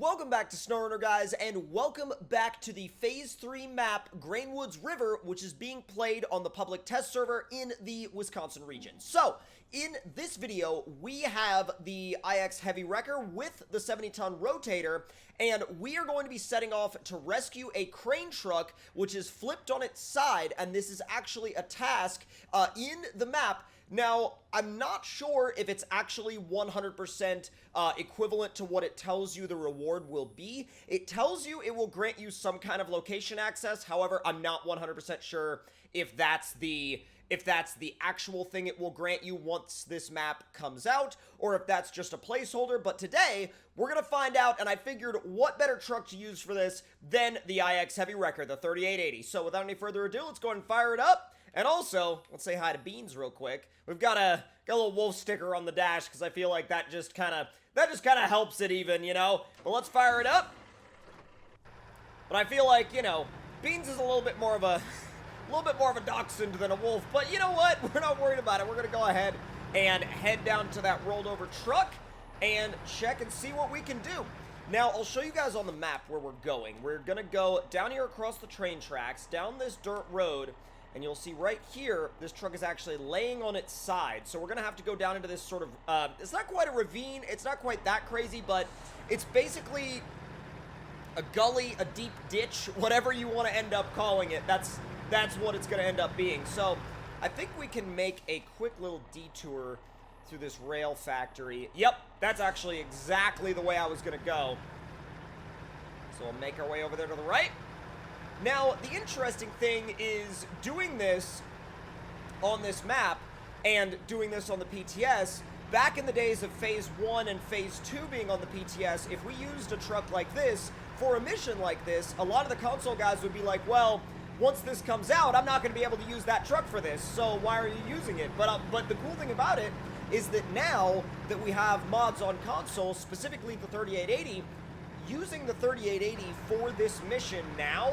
Welcome back to SnowRunner, guys, and welcome back to the Phase 3 map, Grainwoods River, which is being played on the public test server in the Wisconsin region. So, in this video, we have the IX Heavy Wrecker with the 70-ton rotator, and we are going to be setting off to rescue a crane truck, which is flipped on its side, and this is actually a task in the map. Now, I'm not sure if it's actually 100% equivalent to what it tells you the reward will be. It tells you it will grant you some kind of location access. However, I'm not 100% sure if that's the actual thing it will grant you once this map comes out, or if that's just a placeholder. But today, we're going to find out, and I figured what better truck to use for this than the IX Heavy Wrecker, the 3880. So without any further ado, let's go ahead and fire it up. And also, let's say hi to Beans real quick. We've got a little wolf sticker on the dash because I feel like that just kind of helps it even, you know. But let's fire it up. But I feel like, you know, Beans is a little bit more of a dachshund than a wolf. But you know what? We're not worried about it. We're gonna go ahead and head down to that rolled over truck and check and see what we can do. Now, I'll show you guys on the map where we're going. We're gonna go down here across the train tracks, down this dirt road. And you'll see right here, this truck is actually laying on its side. So we're going to have to go down into this sort of, it's not quite a ravine. It's not quite that crazy, but it's basically a gully, a deep ditch, whatever you want to end up calling it. That's what it's going to end up being. So I think we can make a quick little detour through this rail factory. Yep, that's actually exactly the way I was going to go. So we'll make our way over there to the right. Now, the interesting thing is doing this on this map and doing this on the PTS, back in the days of Phase 1 and Phase 2 being on the PTS, if we used a truck like this for a mission like this, a lot of the console guys would be like, well, once this comes out, I'm not going to be able to use that truck for this, so why are you using it? But the cool thing about it is that now that we have mods on console, specifically the 3880, using the 3880 for this mission now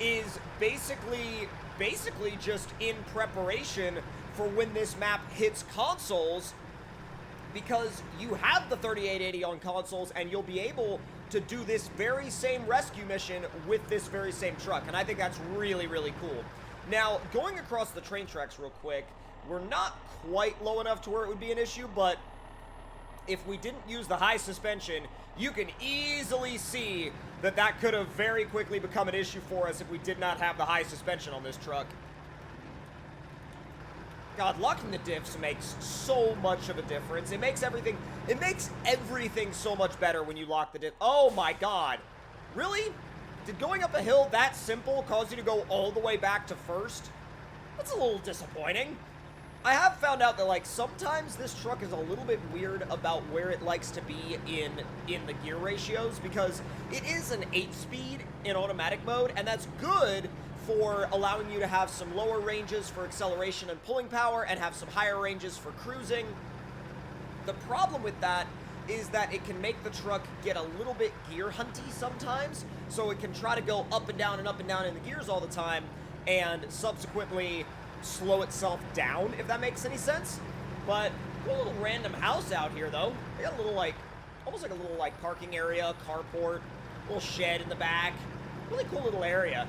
is basically just in preparation for when this map hits consoles, because you have the 3880 on consoles and you'll be able to do this very same rescue mission with this very same truck, and I think that's really, really cool. Now, going across the train tracks real quick, we're not quite low enough to where it would be an issue, but if we didn't use the high suspension, you can easily see that could have very quickly become an issue for us if we did not have the high suspension on this truck. God, locking the diffs makes so much of a difference. It makes everything so much better when you lock the diff. Oh my God. Really? Did going up a hill that simple cause you to go all the way back to first? That's a little disappointing. I have found out that, like, sometimes this truck is a little bit weird about where it likes to be in the gear ratios, because it is an 8-speed in automatic mode, and that's good for allowing you to have some lower ranges for acceleration and pulling power and have some higher ranges for cruising. The problem with that is that it can make the truck get a little bit gear hunty sometimes, so it can try to go up and down in the gears all the time, and subsequently slow itself down, if that makes any sense. But cool little random house out here, though. They got a little, like, almost like a little, like, parking area, carport, little shed in the back. Really cool little area.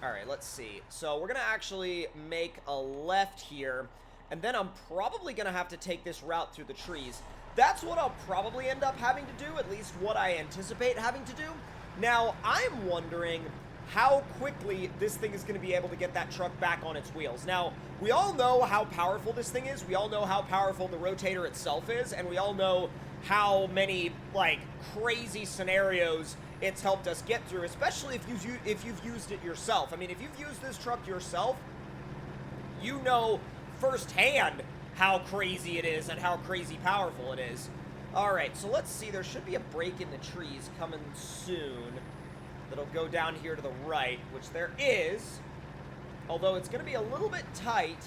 All right, let's see. So we're gonna actually make a left here, and then I'm probably gonna have to take this route through the trees. That's what I'll probably end up having to do, at least what I anticipate having to do. Now, I'm wondering how quickly this thing is going to be able to get that truck back on its wheels. Now, we all know how powerful this thing is. We all know how powerful the rotator itself is, and we all know how many, like, crazy scenarios it's helped us get through, especially if you've used it yourself. I mean, if you've used this truck yourself, you know firsthand how crazy it is and how crazy powerful it is. All right, so let's see. There should be a break in the trees coming soon that'll go down here to the right, which there is, although it's going to be a little bit tight,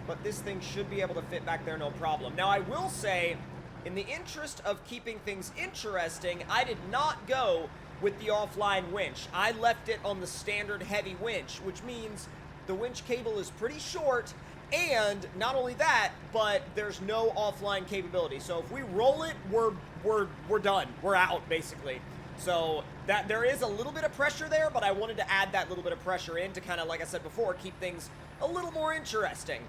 but this thing should be able to fit back there no problem. Now, I will say, in the interest of keeping things interesting, I did not go with the offline winch. I left it on the standard heavy winch, which means the winch cable is pretty short, and not only that, but there's no offline capability. So if we roll it, we're done. We're out, basically. So that there is a little bit of pressure there, but I wanted to add that little bit of pressure in to kind of, like I said before, keep things a little more interesting.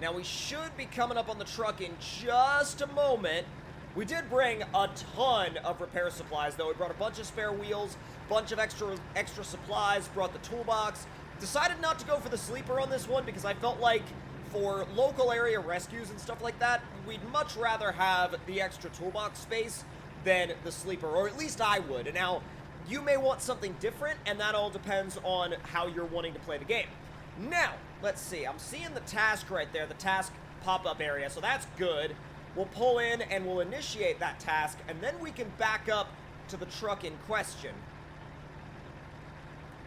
Now we should be coming up on the truck in just a moment. We did bring a ton of repair supplies, though. We brought a bunch of spare wheels, bunch of extra supplies, brought the toolbox. Decided not to go for the sleeper on this one because I felt like for local area rescues and stuff like that, we'd much rather have the extra toolbox space than the sleeper, or at least I would. And now, you may want something different, and that all depends on how you're wanting to play the game. Now, let's see. I'm seeing the task right there, the task pop-up area, so that's good. We'll pull in and we'll initiate that task, and then we can back up to the truck in question.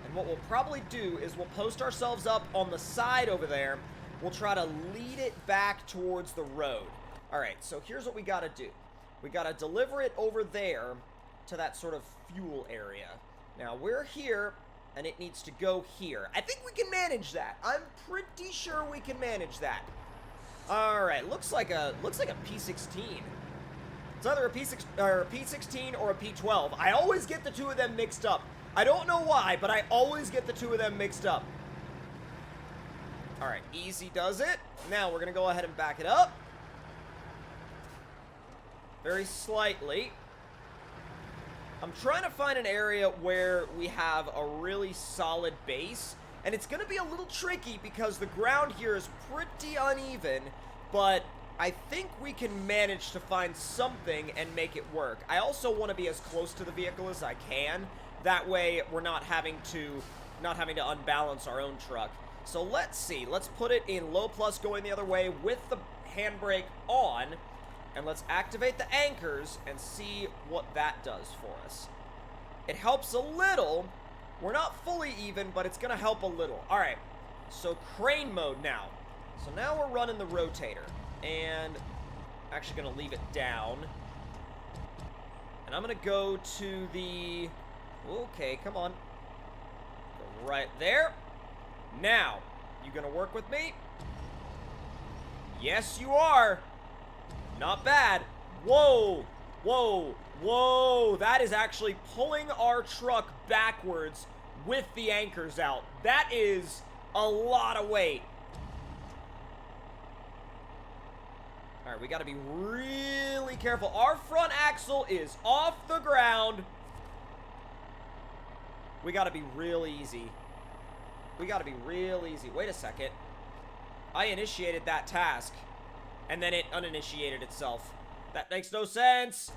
And what we'll probably do is we'll post ourselves up on the side over there. We'll try to lead it back towards the road. Alright, so here's what we gotta do. We gotta deliver it over there to that sort of fuel area. Now, we're here, and it needs to go here. I think we can manage that. I'm pretty sure we can manage that. Alright, looks like a P16. It's either a P16 or a P12. I always get the two of them mixed up. I don't know why, but I always get the two of them mixed up. Alright, easy does it. Now we're gonna go ahead and back it up. Very slightly. I'm trying to find an area where we have a really solid base. And it's going to be a little tricky because the ground here is pretty uneven. But I think we can manage to find something and make it work. I also want to be as close to the vehicle as I can. That way we're not having to unbalance our own truck. So let's see. Let's put it in low plus going the other way with the handbrake on. And let's activate the anchors and see what that does for us. It helps a little. We're not fully even, but it's going to help a little. All right, so crane mode now. So now we're running the rotator. And I'm actually going to leave it down. And I'm going to go to the... Okay, come on. Go right there. Now, you going to work with me? Yes, you are. Not bad. Whoa, whoa, whoa. That is actually pulling our truck backwards with the anchors out. That is a lot of weight. All right, we got to be really careful. Our front axle is off the ground. We got to be real easy. We got to be real easy. Wait a second. I initiated that task. And then it uninitiated itself. That makes no sense.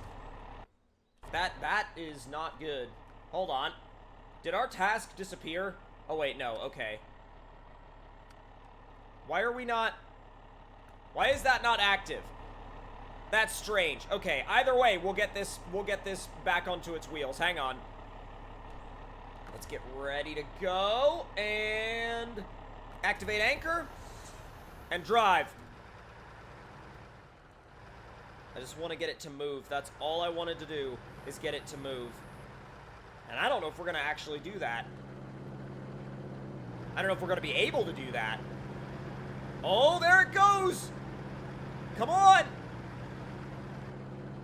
That is not good. Hold on. Did our task disappear? Oh, wait, no. Okay. Why are we not... Why is that not active? That's strange. Okay, either way, we'll get this back onto its wheels. Hang on. Let's get ready to go. And... activate anchor. And drive. I just want to get it to move. That's all I wanted to do, is get it to move. And I don't know if we're going to actually do that. I don't know if we're going to be able to do that. Oh, there it goes! Come on!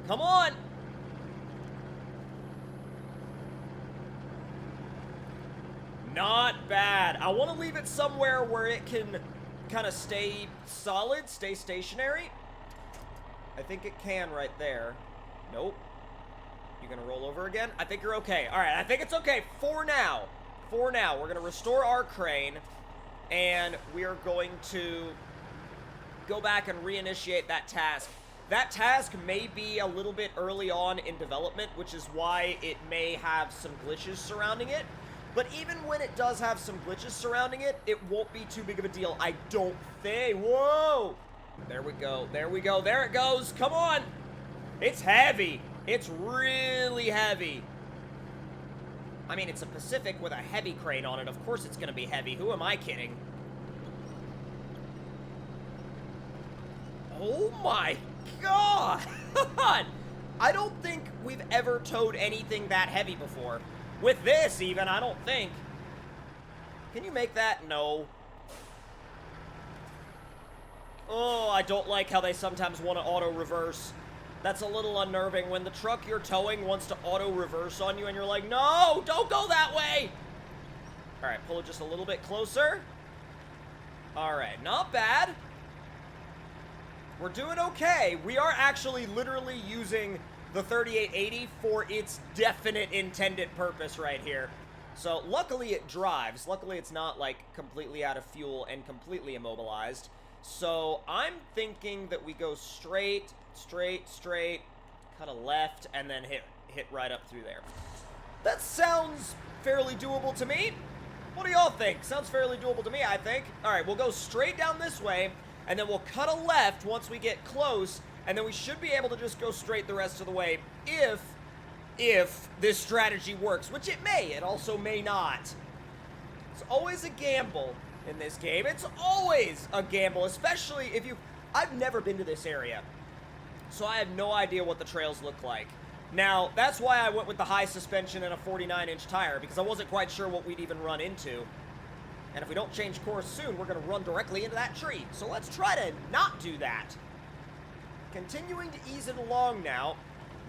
Come on! Not bad. I want to leave it somewhere where it can kind of stay solid, stay stationary. I think it can right there. Nope. You gonna roll over again? I think you're okay. All right, I think it's okay for now. For now, we're gonna restore our crane, and we are going to go back and reinitiate that task. That task may be a little bit early on in development, which is why it may have some glitches surrounding it. But even when it does have some glitches surrounding it, it won't be too big of a deal, I don't think. Whoa! There we go. There we go. There it goes. Come on. It's heavy. It's really heavy. I mean, it's a Pacific with a heavy crane on it. Of course it's going to be heavy. Who am I kidding? Oh my God. I don't think we've ever towed anything that heavy before. With this, even, I don't think. Can you make that? No. Oh, I don't like how they sometimes want to auto-reverse. That's a little unnerving when the truck you're towing wants to auto-reverse on you and you're like, no, don't go that way. All right, pull it just a little bit closer. All right, not bad. We're doing okay. We are actually literally using the 3880 for its definite intended purpose right here. So luckily it drives. Luckily it's not like completely out of fuel and completely immobilized. So I'm thinking that we go straight, cut a left, and then hit right up through there. That sounds fairly doable to me. What do y'all think? Sounds fairly doable to me, I think. All right, we'll go straight down this way, and then we'll cut a left once we get close, and then we should be able to just go straight the rest of the way if this strategy works, which it may. It also may not. It's always a gamble in this game. It's always a gamble, especially if you... I've never been to this area, so I have no idea what the trails look like. Now, that's why I went with the high suspension and a 49-inch tire, because I wasn't quite sure what we'd even run into. And if we don't change course soon, we're going to run directly into that tree. So let's try to not do that. Continuing to ease it along now,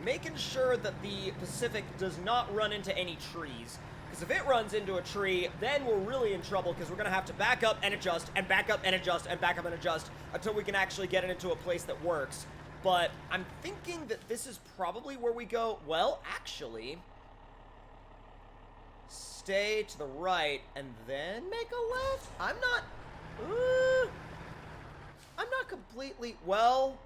making sure that the Pacific does not run into any trees. Because if it runs into a tree, then we're really in trouble, because we're going to have to back up and adjust, and back up and adjust, and back up and adjust, until we can actually get it into a place that works. But I'm thinking that this is probably where we go. Well, actually, stay to the right and then make a left. I'm not completely, well,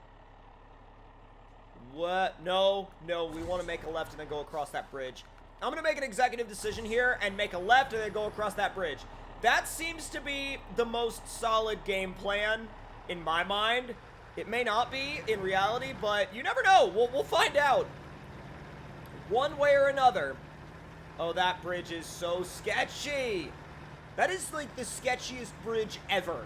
what? No, we want to make a left and then go across that bridge. I'm going to make an executive decision here and make a left and then go across that bridge. That seems to be the most solid game plan in my mind. It may not be in reality, but you never know. We'll find out. One way or another. Oh, that bridge is so sketchy. That is like the sketchiest bridge ever.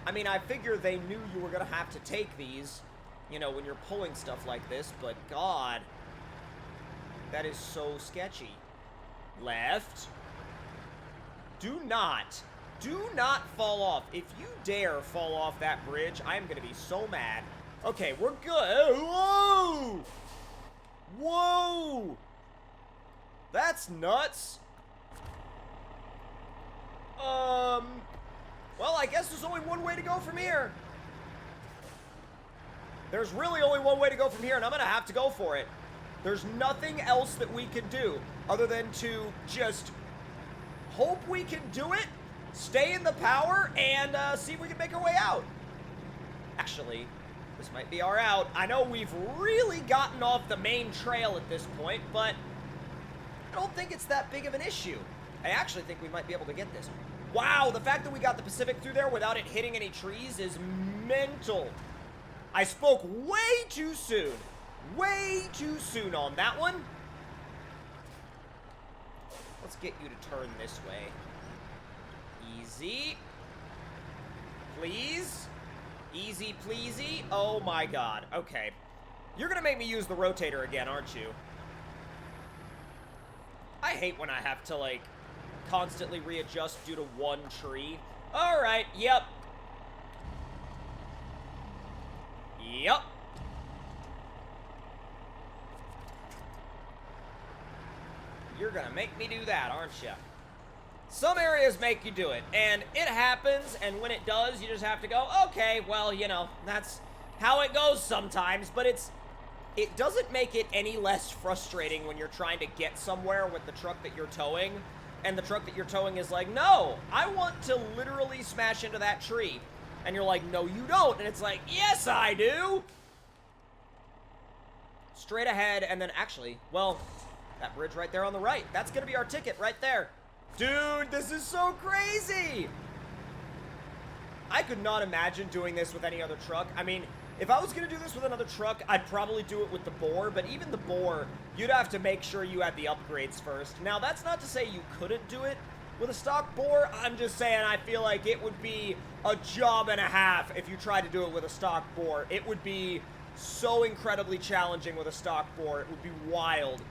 I mean, I figure they knew you were going to have to take these, you know, when you're pulling stuff like this, but God, that is so sketchy. Left. Do not fall off. If you dare fall off that bridge, I am going to be so mad. Okay, we're good. Whoa! Whoa! That's nuts. Well, I guess there's only one way to go from here. There's really only one way to go from here, and I'm going to have to go for it. There's nothing else that we can do other than to just hope we can do it, stay in the power, and see if we can make our way out. Actually, this might be our out. I know we've really gotten off the main trail at this point, but I don't think it's that big of an issue. I actually think we might be able to get this. Wow, the fact that we got the Pacific through there without it hitting any trees is mental. I spoke way too soon. Way too soon on that one. Let's get you to turn this way. Easy. Please. Easy pleasy. Oh my God. Okay. You're gonna make me use the rotator again, aren't you? I hate when I have to, like, constantly readjust due to one tree. Alright, yep. Yep. You're gonna make me do that, aren't you? Some areas make you do it, and it happens, and when it does, you just have to go, okay, well, you know, that's how it goes sometimes, but it doesn't make it any less frustrating when you're trying to get somewhere with the truck that you're towing, and the truck that you're towing is like, no, I want to literally smash into that tree. And you're like, no, you don't. And it's like, yes, I do. Straight ahead, and then actually, well, that bridge right there on the right, that's going to be our ticket right there. Dude, this is so crazy. I could not imagine doing this with any other truck. I mean, if I was going to do this with another truck, I'd probably do it with the Boar, but even the Boar, you'd have to make sure you had the upgrades first. Now, that's not to say you couldn't do it with a stock Boar. I'm just saying I feel like it would be a job and a half if you tried to do it with a stock Boar. It would be so incredibly challenging with a stock Boar. It would be wild.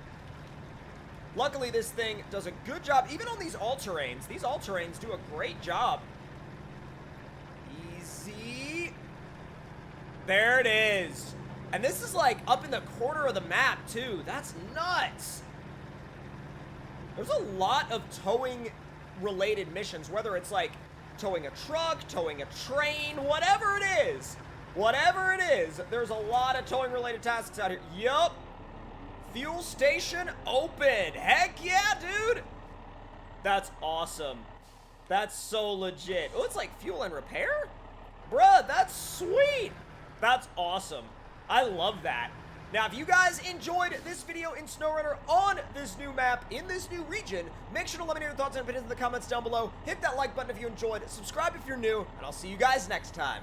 Luckily, this thing does a good job, even on these all-terrains. These all-terrains do a great job. Easy. There it is. And this is like up in the corner of the map too. That's nuts. There's a lot of towing related missions, whether it's like towing a truck, towing a train, whatever it is. Whatever it is, there's a lot of towing related tasks out here. Yup. Fuel station open. Heck yeah, dude. That's awesome. That's so legit. Oh, it's like fuel and repair? Bruh, that's sweet. That's awesome. I love that. Now, if you guys enjoyed this video in SnowRunner on this new map, in this new region, make sure to let me know your thoughts and opinions in the comments down below. Hit that like button if you enjoyed, subscribe if you're new, and I'll see you guys next time.